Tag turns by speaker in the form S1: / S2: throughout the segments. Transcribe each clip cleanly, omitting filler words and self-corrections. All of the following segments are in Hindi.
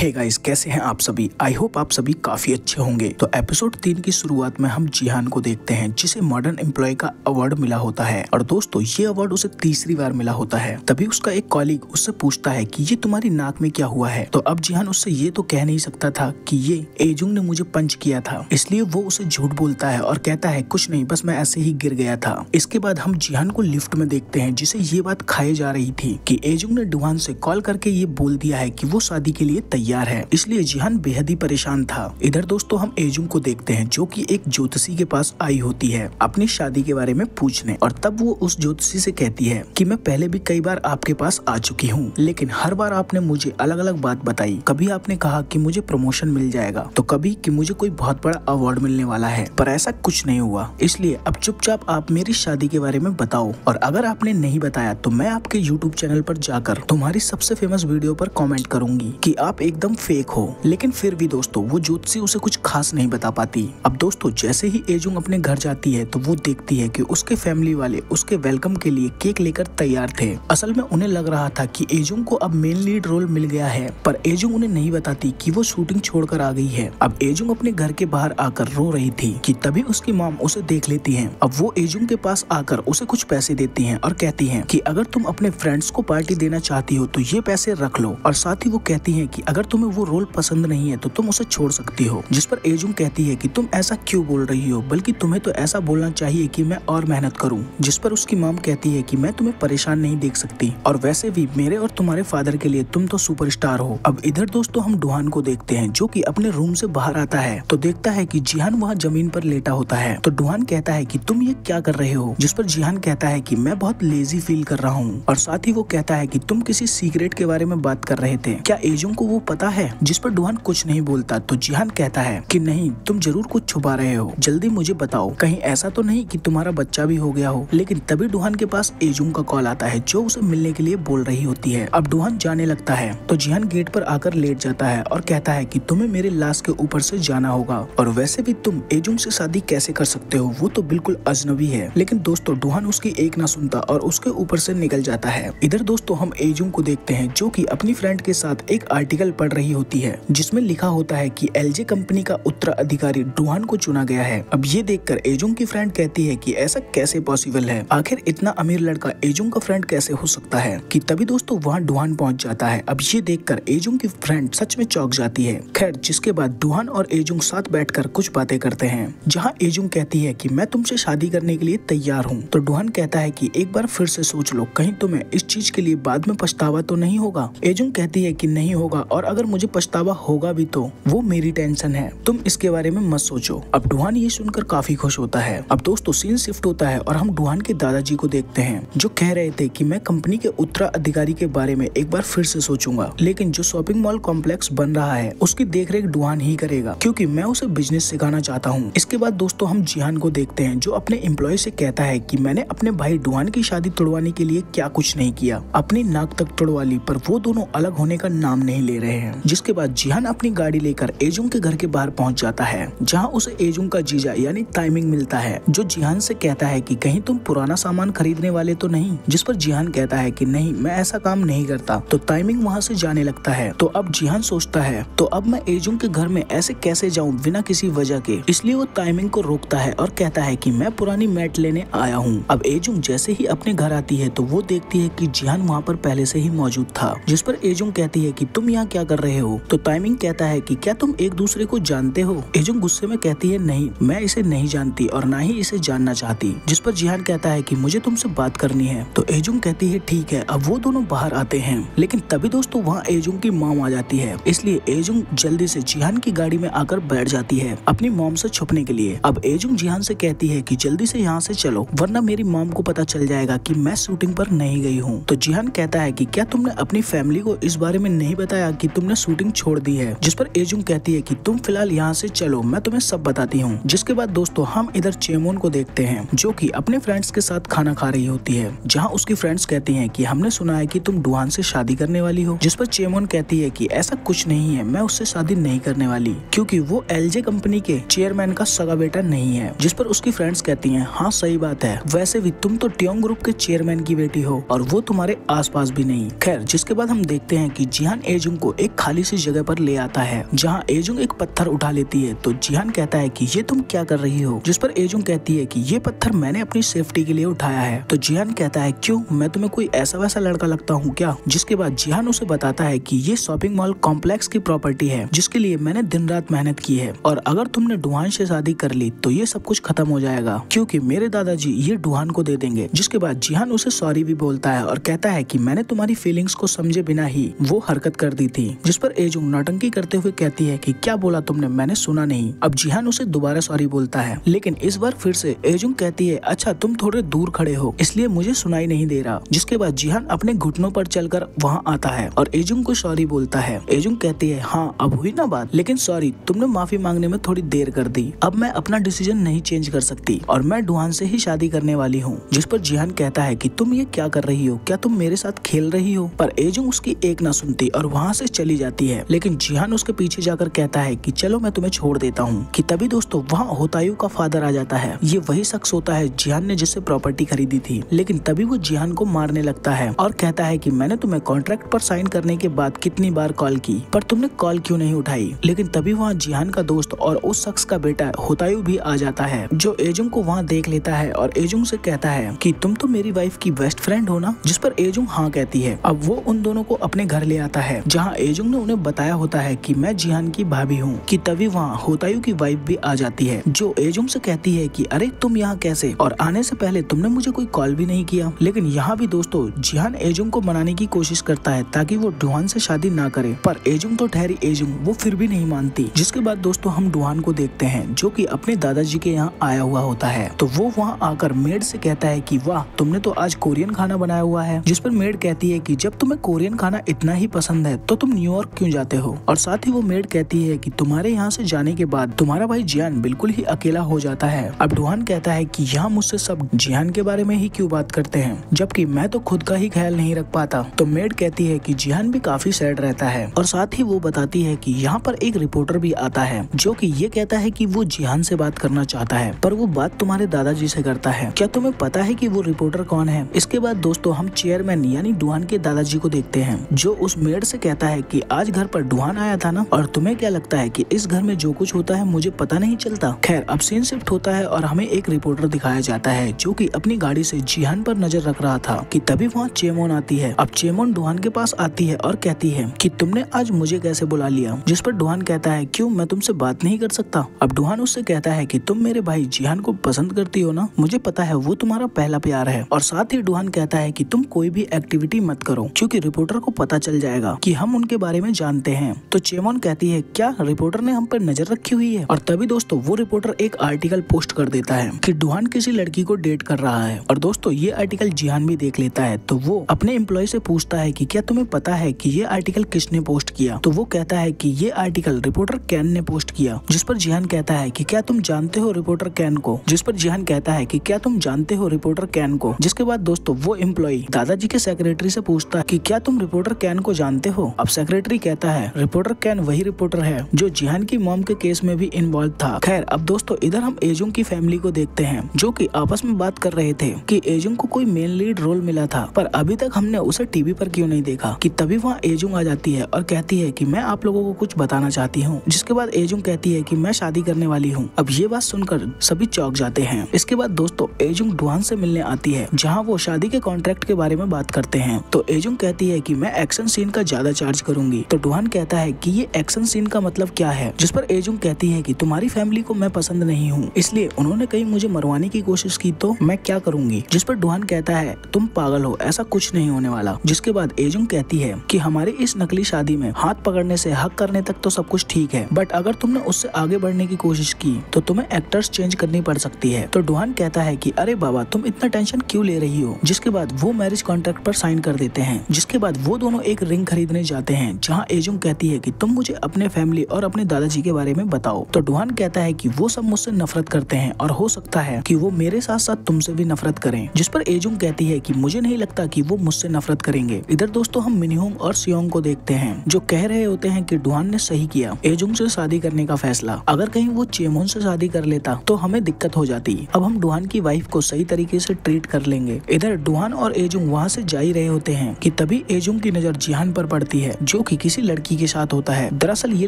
S1: हे गाइस, कैसे हैं आप सभी। आई होप आप सभी काफी अच्छे होंगे। तो एपिसोड 3 की शुरुआत में हम जिहान को देखते हैं जिसे मॉडर्न एम्प्लॉय का अवार्ड मिला होता है। और दोस्तों ये अवार्ड उसे तीसरी बार मिला होता है। तभी उसका एक कॉलीग उससे पूछता है कि ये तुम्हारी नाक में क्या हुआ है। तो अब जिहान उससे ये तो कह नहीं सकता था कि ये एजुंग ने मुझे पंच किया था, इसलिए वो उसे झूठ बोलता है और कहता है कुछ नहीं, बस मैं ऐसे ही गिर गया था। इसके बाद हम जिहान को लिफ्ट में देखते हैं जिसे ये बात खाई जा रही थी कि एजुंग ने डुहान से कॉल करके ये बोल दिया है कि वो शादी के लिए तैयार है, इसलिए जिहान बेहद ही परेशान था। इधर दोस्तों हम एजुंग को देखते हैं जो कि एक ज्योतिषी के पास आई होती है अपनी शादी के बारे में पूछने, और तब वो उस ज्योतिषी से कहती है कि मैं पहले भी कई बार आपके पास आ चुकी हूँ, लेकिन हर बार आपने मुझे अलग अलग बात बताई। कभी आपने कहा कि मुझे प्रमोशन मिल जाएगा, तो कभी कि मुझे कोई बहुत बड़ा अवार्ड मिलने वाला है, पर ऐसा कुछ नहीं हुआ। इसलिए अब चुपचाप आप मेरी शादी के बारे में बताओ, और अगर आपने नहीं बताया तो मैं आपके यूट्यूब चैनल पर जाकर तुम्हारी सबसे फेमस वीडियो पर कमेंट करूंगी कि आप एकदम फेक हो। लेकिन फिर भी दोस्तों वो ज्योतिषी उसे कुछ खास नहीं बता पाती। अब दोस्तों जैसे ही एजुंग अपने घर जाती है तो वो देखती है कि उसके फैमिली वाले उसके वेलकम के लिए केक लेकर तैयार थे। असल में उन्हें लग रहा था कि एजुंग को अब मेन लीड रोल मिल गया है, पर एजुंग उन्हें नहीं बताती कि वो शूटिंग छोड़कर आ गई है। अब एजुंग अपने घर के बाहर आकर रो रही थी कि तभी उसकी मॉम उसे देख लेती है। अब वो एजुंग के पास आकर उसे कुछ पैसे देती है और कहती है कि अगर तुम अपने फ्रेंड्स को पार्टी देना चाहती हो तो ये पैसे रख लो, और साथ ही वो कहती है कि अगर तुम्हें वो रोल पसंद नहीं है तो तुम उसे छोड़ सकती हो। जिस पर एजुंग कहती है कि तुम ऐसा क्यों बोल रही हो, बल्कि तुम्हें तो ऐसा बोलना चाहिए कि मैं और मेहनत करूं। जिस पर उसकी मॉम कहती है कि मैं तुम्हें परेशान नहीं देख सकती, और वैसे भी मेरे और तुम्हारे फादर के लिए तुम तो सुपरस्टार हो। अब इधर दोस्तों हम डुहान को देखते हैं जो कि अपने रूम से बाहर आता है तो देखता है कि जिहान वहाँ जमीन पर लेटा होता है। तो डुहान कहता है कि तुम ये क्या कर रहे हो, जिस पर जिहान कहता है कि मैं बहुत लेजी फील कर रहा हूँ, और साथ ही वो कहता है कि तुम किसी सीक्रेट के बारे में बात कर रहे थे, क्या एजुंग को वो पता है। जिस पर डुहान कुछ नहीं बोलता तो जिहान कहता है कि नहीं, तुम जरूर कुछ छुपा रहे हो, जल्दी मुझे बताओ, कहीं ऐसा तो नहीं कि तुम्हारा बच्चा भी हो गया हो। लेकिन तभी डुहान के पास एजुंग का कॉल आता है जो उसे मिलने के लिए बोल रही होती है। अब डुहान जाने लगता है तो जिहान गेट पर आकर लेट जाता है और कहता है कि तुम्हें मेरे लाश के ऊपर से जाना होगा, और वैसे भी तुम एजुंग से शादी कैसे कर सकते हो, वो तो बिल्कुल अजनबी है। लेकिन दोस्तों डुहान उसकी एक ना सुनता और उसके ऊपर से निकल जाता है। इधर दोस्तों हम एजुंग को देखते हैं जो कि अपनी फ्रेंड के साथ एक आर्टिकल पढ़ रही होती है जिसमें लिखा होता है कि एलजे कंपनी का उत्तराधिकारी डुहान को चुना गया है। अब ये देखकर एजुंग की फ्रेंड कहती है कि ऐसा कैसे पॉसिबल है, आखिर इतना अमीर लड़का एजुंग का फ्रेंड कैसे हो सकता है। कि तभी दोस्तों वहाँ डुहान पहुँच जाता है। अब ये देखकर एजुंग की फ्रेंड सच में चौंक जाती है। खैर जिसके बाद डुहान और एजुंग साथ बैठकर कुछ बातें करते हैं, जहाँ एजुंग कहती है कि मैं तुमसे शादी करने के लिए तैयार हूँ। तो डुहान कहता है कि एक बार फिर से सोच लो, कहीं तुम्हें इस चीज के लिए बाद में पछतावा तो नहीं होगा। एजुंग कहती है कि नहीं होगा, और अगर मुझे पछतावा होगा भी तो वो मेरी टेंशन है, तुम इसके बारे में मत सोचो। अब डुहान ये सुनकर काफी खुश होता है। अब दोस्तों सीन शिफ्ट होता है और हम डुहान के दादाजी को देखते हैं जो कह रहे थे कि मैं कंपनी के उत्तराधिकारी के बारे में एक बार फिर से सोचूंगा, लेकिन जो शॉपिंग मॉल कॉम्प्लेक्स बन रहा है उसकी देखरेख डुहान ही करेगा, क्योंकि मैं उसे बिजनेस सिखाना चाहता हूँ। इसके बाद दोस्तों हम जिहान को देखते हैं जो अपने एम्प्लॉय से कहता है कि मैंने अपने भाई डुहान की शादी तोड़वाने के लिए क्या कुछ नहीं किया, अपनी नाक तक तोड़वा ली, पर वो दोनों अलग होने का नाम नहीं ले रहे हैं। जिसके बाद जिहान अपनी गाड़ी लेकर एजुंग के घर के बाहर पहुंच जाता है, जहां उसे एजुंग का जीजा यानी टाइमिंग मिलता है, जो जिहान से कहता है कि कहीं तुम पुराना सामान खरीदने वाले तो नहीं। जिस पर जिहान कहता है कि नहीं, मैं ऐसा काम नहीं करता। तो टाइमिंग वहां से जाने लगता है। तो अब जिहान सोचता है तो अब मैं एजुंग के घर में ऐसे कैसे जाऊं बिना किसी वजह के, इसलिए वो टाइमिंग को रोकता है और कहता है कि मैं पुरानी मैट लेने आया हूँ। अब एजुंग जैसे ही अपने घर आती है तो वो देखती है कि जिहान वहाँ पर पहले से ही मौजूद था। जिस पर एजुंग कहती है कि तुम यहाँ क्या कर रहे हो। तो टाइमिंग कहता है कि क्या तुम एक दूसरे को जानते हो। एजुंग गुस्से में कहती है नहीं, मैं इसे नहीं जानती और ना ही इसे जानना चाहती। जिस पर जिहान कहता है कि मुझे तुमसे बात करनी है। तो एजुंग कहती है ठीक है। अब वो दोनों बाहर आते हैं, लेकिन तभी दोस्तों वहाँ एजुंग की मॉम आ जाती है, इसलिए एजुंग जल्दी से जिहान की गाड़ी में आकर बैठ जाती है अपनी मॉम से छुपने के लिए। अब एजुंग जिहान से कहती है कि जल्दी से यहाँ से चलो, वरना मेरी मॉम को पता चल जाएगा कि मैं शूटिंग पर नहीं गई हूँ। तो जिहान कहता है कि क्या तुमने अपनी फैमिली को इस बारे में नहीं बताया कि तुमने शूटिंग छोड़ दी है। जिस पर एजुंग कहती है कि तुम फिलहाल यहाँ से चलो, मैं तुम्हें सब बताती हूँ। जिसके बाद दोस्तों हम इधर चेमोन को देखते हैं जो कि अपने फ्रेंड्स के साथ खाना खा रही होती है, जहाँ उसकी फ्रेंड्स कहती हैं कि हमने सुना है कि तुम डुहान से शादी करने वाली हो। जिस पर चेमोन कहती है कि ऐसा कुछ नहीं है, मैं उससे शादी नहीं करने वाली, क्योंकि वो एलजे कंपनी के चेयरमैन का सगा बेटा नहीं है। जिस पर उसकी फ्रेंड्स कहती हैं हाँ सही बात है, वैसे भी तुम तो टियोंग ग्रुप के चेयरमैन की बेटी हो और वो तुम्हारे आसपास भी नहीं। खैर जिसके बाद हम देखते हैं कि जिहान एजुंग को एक एक खाली सी जगह पर ले आता है जहाँ एजुंग एक पत्थर उठा लेती है। तो जिहान कहता है कि ये तुम क्या कर रही हो, जिस पर एजुंग कहती है कि ये पत्थर मैंने अपनी सेफ्टी के लिए उठाया है। तो जिहान कहता है क्यों, मैं तुम्हें कोई ऐसा वैसा लड़का लगता हूँ क्या। जिसके बाद जिहान उसे बताता है कि ये शॉपिंग मॉल कॉम्प्लेक्स की प्रॉपर्टी है जिसके लिए मैंने दिन रात मेहनत की है, और अगर तुमने डुहान से शादी कर ली तो ये सब कुछ खत्म हो जाएगा क्योंकि मेरे दादाजी ये डुहान को दे देंगे। जिसके बाद जिहान उसे सॉरी भी बोलता है और कहता है कि मैंने तुम्हारी फीलिंग्स को समझे बिना ही वो हरकत कर दी थी। जिस पर एजुंग नौटंकी करते हुए कहती है कि क्या बोला तुमने, मैंने सुना नहीं। अब जिहान उसे दोबारा सॉरी बोलता है, लेकिन इस बार फिर से एजुंग कहती है अच्छा तुम थोड़े दूर खड़े हो इसलिए मुझे सुनाई नहीं दे रहा। जिसके बाद जिहान अपने घुटनों पर चलकर वहाँ आता है और एजुंग को सॉरी बोलता है। एजुंग कहती है हाँ अब हुई ना बात, लेकिन सॉरी तुमने माफी मांगने में थोड़ी देर कर दी। अब मैं अपना डिसीजन नहीं चेंज कर सकती और मैं डुहान से ही शादी करने वाली हूँ। जिस पर जिहान कहता है कि तुम ये क्या कर रही हो, क्या तुम मेरे साथ खेल रही हो। पर एजुंग उसकी एक ना सुनती और वहाँ से चली जाती है। लेकिन जिहान उसके पीछे जाकर कहता है कि चलो मैं तुम्हें छोड़ देता हूँ। कि तभी दोस्तों वहाँ होतायू का फादर आ जाता है। ये वही शख्स होता है जिहान ने जिससे प्रॉपर्टी खरीदी थी। लेकिन तभी वो जिहान को मारने लगता है और कहता है कि मैंने तुम्हें कॉन्ट्रैक्ट पर साइन करने के बाद कितनी बार कॉल की पर तुमने कॉल क्यों नहीं उठाई। लेकिन तभी वहाँ जिहान का दोस्त और उस शख्स का बेटा होतायू भी आ जाता है जो एजुंग को वहाँ देख लेता है और एजुंग से कहता है कि तुम तो मेरी वाइफ की बेस्ट फ्रेंड हो ना। जिस पर एजुंग हाँ कहती है। अब वो उन दोनों को अपने घर ले आता है जहाँ एजुंग ने उन्हें बताया होता है कि मैं जिहान की भाभी हूँ। कि तभी वहाँ होतायू की वाइफ भी आ जाती है जो एजुंग से कहती है कि अरे तुम यहाँ कैसे, और आने से पहले तुमने मुझे कोई कॉल भी नहीं किया। लेकिन यहाँ भी दोस्तों जिहान एजुंग को मनाने की कोशिश करता है ताकि वो डुहान से शादी ना करे, पर एजुंग तो ठहरी एजुंग वो फिर भी नहीं मानती। जिसके बाद दोस्तों हम डुहान को देखते हैं जो कि अपने दादाजी के यहाँ आया हुआ होता है। तो वो वहाँ आकर मेड से कहता है कि वाह तुमने तो आज कोरियन खाना बनाया हुआ है। जिस पर मेड कहती है कि जब तुम्हें कोरियन खाना इतना ही पसंद है तो तुम न्यूयॉर्क क्यों जाते हो। और साथ ही वो मेड कहती है कि तुम्हारे यहाँ से जाने के बाद तुम्हारा भाई जिहान बिल्कुल ही अकेला हो जाता है। अब डुहान कहता है कि यहाँ मुझसे सब जिहान के बारे में ही क्यों बात करते हैं जबकि मैं तो खुद का ही ख्याल नहीं रख पाता। तो मेड कहती है कि जिहान भी काफी सैड रहता है और साथ ही वो बताती है कि यहाँ पर एक रिपोर्टर भी आता है जो कि ये कहता है कि वो जिहान से बात करना चाहता है पर वो बात तुम्हारे दादाजी से करता है। क्या तुम्हें पता है कि वो रिपोर्टर कौन है। इसके बाद दोस्तों हम चेयरमैन यानी डुहान के दादाजी को देखते हैं जो उस मेड से कहता है कि आज घर पर डुहान आया था ना, और तुम्हें क्या लगता है कि इस घर में जो कुछ होता है मुझे पता नहीं चलता। खैर अब सीन शिफ्ट होता है और हमें एक रिपोर्टर दिखाया जाता है जो कि अपनी गाड़ी से जिहान पर नजर रख रहा था। कि तभी वहाँ चेमोन आती है। अब चेमोन डुहान के पास आती है और कहती है कि तुमने आज मुझे कैसे बुला लिया। जिस पर डुहान कहता है क्यों, मैं तुमसे बात नहीं कर सकता। अब डुहान उससे कहता है कि तुम मेरे भाई जिहान को पसंद करती हो ना, मुझे पता है वो तुम्हारा पहला प्यार है। और साथ ही डुहान कहता है कि तुम कोई भी एक्टिविटी मत करो क्योंकि रिपोर्टर को पता चल जाएगा कि हम उनके बारे में जानते हैं। तो चेमोन कहती है क्या रिपोर्टर ने हम पर नजर रखी हुई है। और तभी दोस्तों वो रिपोर्टर एक आर्टिकल पोस्ट कर देता है कि डुहान किसी लड़की को डेट कर रहा है। और दोस्तों ये आर्टिकल जिहान भी देख लेता है। तो वो अपने एम्प्लॉय से पूछता है कि क्या तुम्हें पता है कि ये आर्टिकल किसने पोस्ट किया। तो वो कहता है कि ये आर्टिकल रिपोर्टर कैन ने पोस्ट किया। जिस पर जिहान कहता है कि क्या तुम जानते हो रिपोर्टर कैन को। जिस पर जिहान कहता है कि क्या तुम जानते हो रिपोर्टर कैन को। जिसके बाद दोस्तों वो एम्प्लॉय दादाजी के सेक्रेटरी से पूछता है कि क्या तुम रिपोर्टर कैन को जानते हो। अब सेक्रेटरी कहता है रिपोर्टर कैन वही रिपोर्टर है जो जिहान की मॉम के केस में भी इन्वॉल्व था। खैर अब दोस्तों इधर हम एजुंग की फैमिली को देखते हैं जो कि आपस में बात कर रहे थे कि एजुंग को कोई मेन लीड रोल मिला था पर अभी तक हमने उसे टीवी पर क्यों नहीं देखा। कि तभी वहाँ एजुंग आ जाती है और कहती है कि मैं आप लोगों को कुछ बताना चाहती हूँ। जिसके बाद एजुंग कहती है कि मैं शादी करने वाली हूँ। अब ये बात सुनकर सभी चौंक जाते हैं। इसके बाद दोस्तों एजुंग डुहान से मिलने आती है जहाँ वो शादी के कॉन्ट्रैक्ट के बारे में बात करते हैं। तो एजुंग कहती है कि मैं एक्शन सीन का ज्यादा चार्ज करूंगी। तो डुहान कहता है कि ये एक्शन सीन का मतलब क्या है। जिस पर एजुंग कहती है कि तुम्हारी फैमिली को मैं पसंद नहीं हूँ इसलिए उन्होंने कहीं मुझे मरवाने की कोशिश की तो मैं क्या करूंगी। जिस पर डुहान कहता है तुम पागल हो, ऐसा कुछ नहीं होने वाला। जिसके बाद एजुंग कहती है कि हमारी इस नकली शादी में हाथ पकड़ने से हक करने तक तो सब कुछ ठीक है बट अगर तुमने उससे आगे बढ़ने की कोशिश की तो तुम्हें एक्टर्स चेंज करनी पड़ सकती है। तो डुहान कहता है कि अरे बाबा तुम इतना टेंशन क्यों ले रही हो। जिसके बाद वो मैरिज कॉन्ट्रैक्ट पर साइन कर देते हैं। जिसके बाद वो दोनों एक रिंग खरीदने जाते हैं जहाँ एजुंग कहती है कि तुम मुझे अपने फैमिली और अपने दादाजी के बारे में बताओ। तो डुहान कहता है कि वो सब मुझसे नफरत करते हैं और हो सकता है कि वो मेरे साथ साथ तुमसे भी नफरत करें। जिस पर एजुंग कहती है कि मुझे नहीं लगता कि वो मुझसे नफरत करेंगे। इधर दोस्तों हम मिनहोंग और सियोंग को देखते हैं जो कह रहे होते हैं कि डुहान ने सही किया एजुंग से शादी करने का फैसला। अगर कहीं वो चेमोन से शादी कर लेता तो हमें दिक्कत हो जाती। अब हम डुहान की वाइफ को सही तरीके से ट्रीट कर लेंगे। इधर डुहान और एजुंग वहाँ से जा ही रहे होते हैं कि तभी एजुंग की नजर जिहान पर पड़ती है जो जो कि किसी लड़की के साथ होता है। दरअसल ये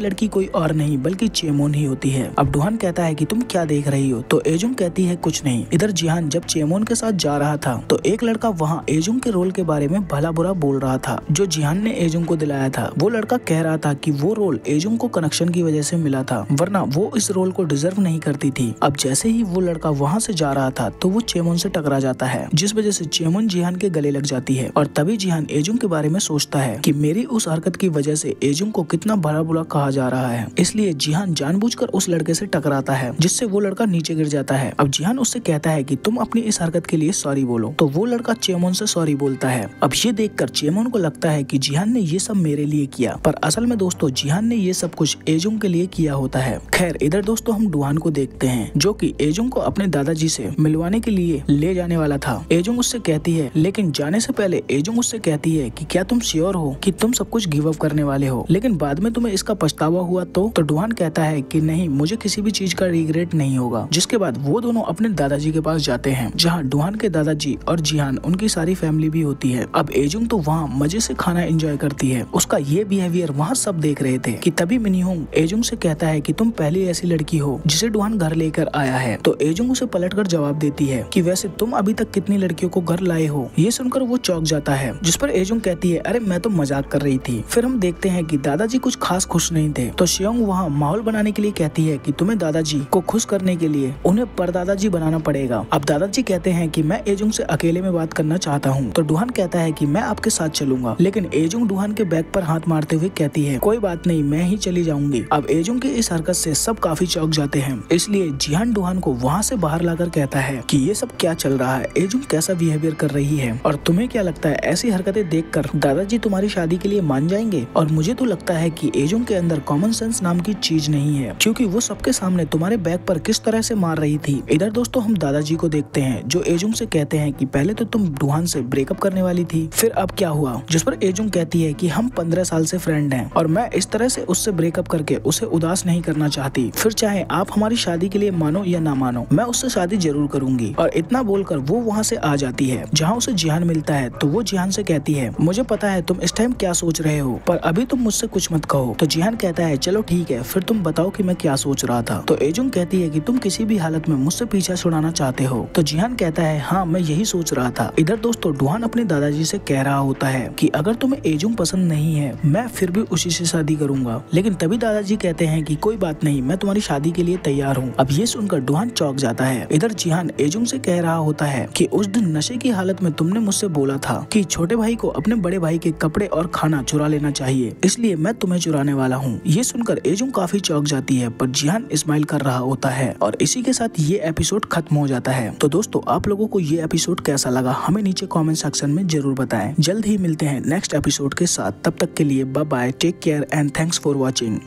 S1: लड़की कोई और नहीं बल्कि चेमोन ही होती है। अब डुहान कहता है कि तुम क्या देख रही हो, तो एजुंग कहती है कुछ नहीं। इधर जिहान जब चेमोन के साथ जा रहा था तो एक लड़का वहाँ एजुंग के रोल के बारे में भला बुरा बोल रहा था जो जिहान ने एजुंग को दिलाया था। वो लड़का कह रहा था कि वो रोल एजुंग को कनेक्शन की वजह से मिला था, वरना वो इस रोल को डिजर्व नहीं करती थी। अब जैसे ही वो लड़का वहाँ से जा रहा था तो वो चेमोन से टकरा जाता है, जिस वजह से चेमोन जिहान के गले लग जाती है। और तभी जिहान एजुंग के बारे में सोचता है कि मेरी उस हरकत की वजह से एजुंग को कितना भला बुरा कहा जा रहा है, इसलिए जिहान जानबूझकर उस लड़के से टकराता है, जिससे वो लड़का नीचे गिर जाता है। अब जिहान उससे कहता है कि तुम अपनी इस हरकत के लिए सॉरी बोलो, तो वो लड़का चेमोन से सॉरी बोलता है। अब ये देखकर चेमोन को लगता है कि जिहान ने ये सब मेरे लिए किया, पर असल में दोस्तों जिहान ने ये सब कुछ एजुंग के लिए किया होता है। खैर इधर दोस्तों हम डुहान को देखते हैं जो कि एजुंग को अपने दादाजी से मिलवाने के लिए ले जाने वाला था। एजुंग उससे कहती है, लेकिन जाने से पहले एजुंग उससे कहती है कि क्या तुम श्योर हो कि तुम सब कुछ गिव अप करने वाले हो, लेकिन बाद में तुम्हें इसका पछतावा हुआ तो डुहान कहता है कि नहीं, मुझे किसी भी चीज का रिग्रेट नहीं होगा। जिसके बाद वो दोनों अपने दादाजी के पास जाते हैं जहाँ डुहान के दादाजी और जिहान उनकी सारी फैमिली भी होती है। अब एजुंग तो वहाँ मजे से खाना एंजॉय करती है। उसका ये बिहेवियर वहाँ सब देख रहे थे कि तभी मिनहोंग एजुंग से कहता है कि तुम पहली ऐसी लड़की हो जिसे डुहान घर लेकर आया है। तो एजुंग उसे पलटकर जवाब देती है कि वैसे तुम अभी तक कितनी लड़कियों को घर लाए हो। ये सुनकर वो चौंक जाता है, जिस पर एजुंग कहती है, अरे मैं तो मजाक कर रही थी। फिर हम देखते हैं कि दादाजी कुछ खास खुश नहीं थे, तो शियोंग वहाँ माहौल बनाने के लिए कहती है कि तुम्हें दादाजी को खुश करने के लिए उन्हें परदादाजी बनाना पड़ेगा। अब दादाजी कहते हैं कि मैं एजुंग से अकेले में बात करना चाहता हूँ, तो डुहान कहता है कि मैं आपके साथ चलूंगा, लेकिन एजुंग डुहान के बैग पर हाथ मारते हुए कहती है कोई बात नहीं, मैं ही चली जाऊंगी। अब एजुंग की इस हरकत से सब काफी चौंक जाते हैं, इसलिए जिहान डुहान को वहाँ से बाहर लाकर कहता है कि ये सब क्या चल रहा है, एजुंग कैसा बिहेवियर कर रही है, और तुम्हें क्या लगता है ऐसी हरकतें देखकर दादाजी तुम्हारी शादी के लिए मान जाएंगे? और मुझे तो लगता है कि एजुंग के अंदर कॉमन सेंस नाम की चीज नहीं है, क्योंकि वो सबके सामने तुम्हारे बैग पर किस तरह से मार रही थी। इधर दोस्तों हम दादाजी को देखते हैं जो एजुंग से कहते हैं कि पहले तो तुम डुहान से ब्रेकअप करने वाली थी, फिर अब क्या हुआ? जिस पर एजुंग कहती है कि हम 15 साल से फ्रेंड हैं और मैं इस तरह से उससे ब्रेकअप करके उसे उदास नहीं करना चाहती। फिर चाहे आप हमारी शादी के लिए मानो या ना मानो, मैं उससे शादी जरूर करूंगी। और इतना बोलकर वो वहाँ से आ जाती है। जहाँ उसे जिहान मिलता है तो वो जिहान से कहती है, मुझे पता है तुम इस टाइम क्या सोच रहे हो, पर अभी तुम मुझसे कुछ मत कहो। तो जिहान कहता है चलो ठीक है, फिर तुम बताओ कि मैं क्या सोच रहा था। तो एजुंग कहती है कि तुम किसी भी हालत में मुझसे पीछा छुड़ाना चाहते हो। तो जिहान कहता है हाँ, मैं यही सोच रहा था। इधर दोस्तों डुहान अपने दादाजी से कह रहा होता है कि अगर तुम्हें एजुंग पसंद नहीं है, मैं फिर भी उसी से शादी करूंगा। लेकिन तभी दादाजी कहते हैं कि कोई बात नहीं, मैं तुम्हारी शादी के लिए तैयार हूँ। अब ये सुनकर डुहान चौंक जाता है। इधर जिहान एजुंग से कह रहा होता है कि उस दिन नशे की हालत में तुमने मुझसे बोला था कि छोटे भाई को अपने बड़े भाई के कपड़े और खाना चुरा लेना चाहिए, इसलिए मैं तुम्हें चुराने वाला हूँ। ये सुनकर एजुंग काफी चौंक जाती है, पर जिहान स्माइल कर रहा होता है। और इसी के साथ ये एपिसोड खत्म हो जाता है। तो दोस्तों आप लोगों को ये एपिसोड कैसा लगा हमें नीचे कमेंट सेक्शन में जरूर बताएं। जल्द ही मिलते हैं नेक्स्ट एपिसोड के साथ, तब तक के लिए bye bye, take care and thanks for watching.